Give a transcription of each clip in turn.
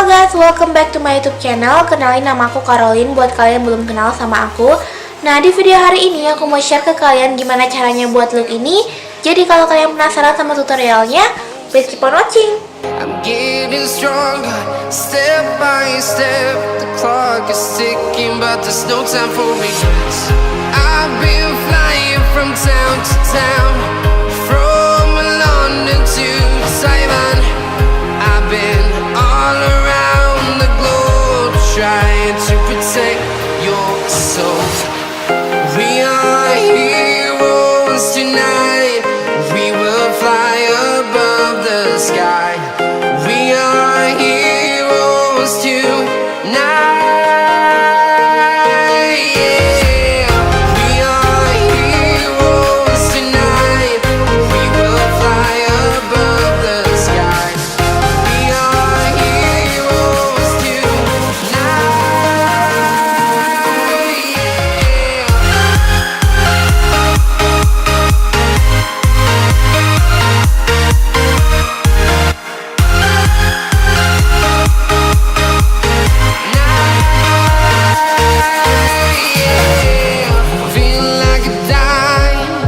Halo guys, welcome back to my YouTube channel. Kenalin, nama aku Caroline buat kalian yang belum kenal sama aku. Nah, di video hari ini aku mau share ke kalian gimana caranya buat look ini. Jadi kalau kalian penasaran sama tutorialnya, please keep on watching. I'm getting stronger, step by step. The clock is ticking, but there's no time for me. I've been flying from town to town, from London to Taiwan. I've been all around the globe, trying to protect your soul. We are heroes tonight. We will fly above the sky. We are heroes tonight. Yeah. We are heroes tonight. We will fly above the sky. We are heroes tonight. Feeling like a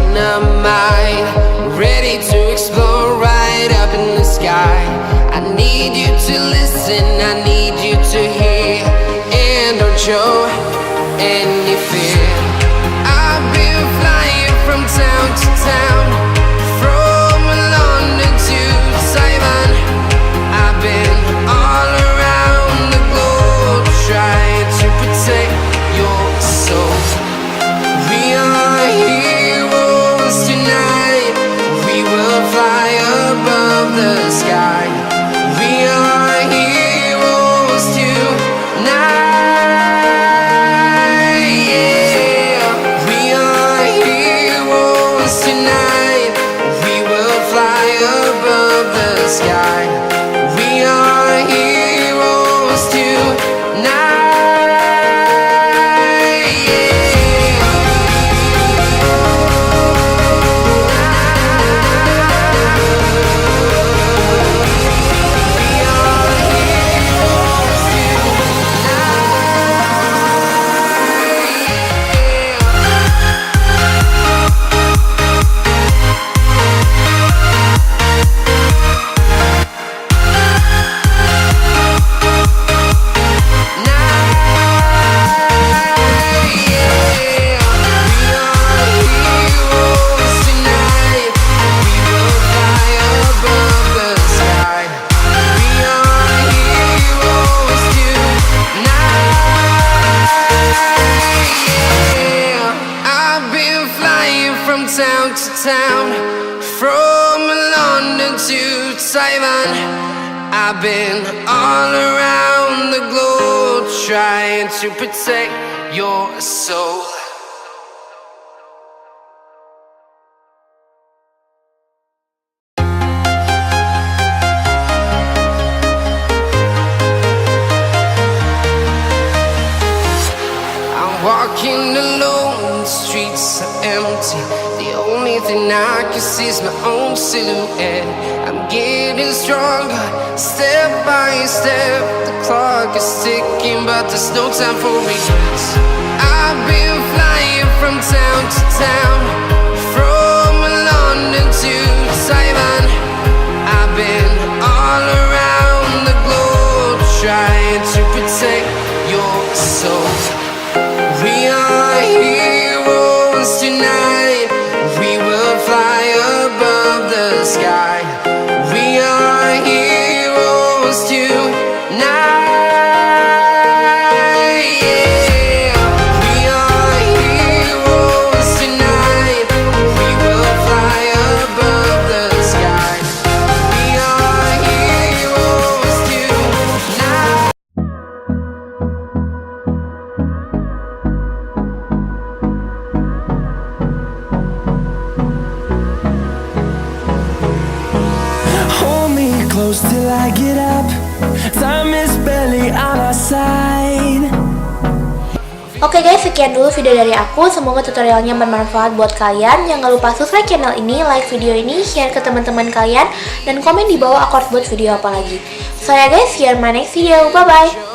dynamite, ready to explode right up in the sky. I need you to listen, I need you to hear, and don't show any fear. I've been flying from town to town, from London to Taiwan. I've been all around the globe, trying to protect your soul. We are heroes tonight. We will fly above the sky. We are heroes tonight. Yeah. We are heroes tonight. We will fly above the sky. We are heroes tonight. Town to town, from London to Taiwan. I've been all around the globe, trying to protect your soul. I'm walking alone, the streets are empty. The only thing I can see is my own silhouette. I'm getting stronger, step by step. The clock is ticking, but there's no time for regrets. I've been flying from town to town, from London to Taiwan. I've been all around the globe, trying to protect your soul. We are heroes tonight. We will fly above the sky. We are heroes tonight. Yeah. We are heroes tonight. We will fly above the sky. We are heroes tonight. Hold me close till I get up. Time is barely on our side. Oke guys, sekian dulu video dari aku. Semoga tutorialnya bermanfaat buat kalian. Jangan lupa subscribe channel ini, like video ini, share ke teman-teman kalian, dan komen di bawah aku harus buat video apa lagi. So ya guys, see you in my next video. Bye bye.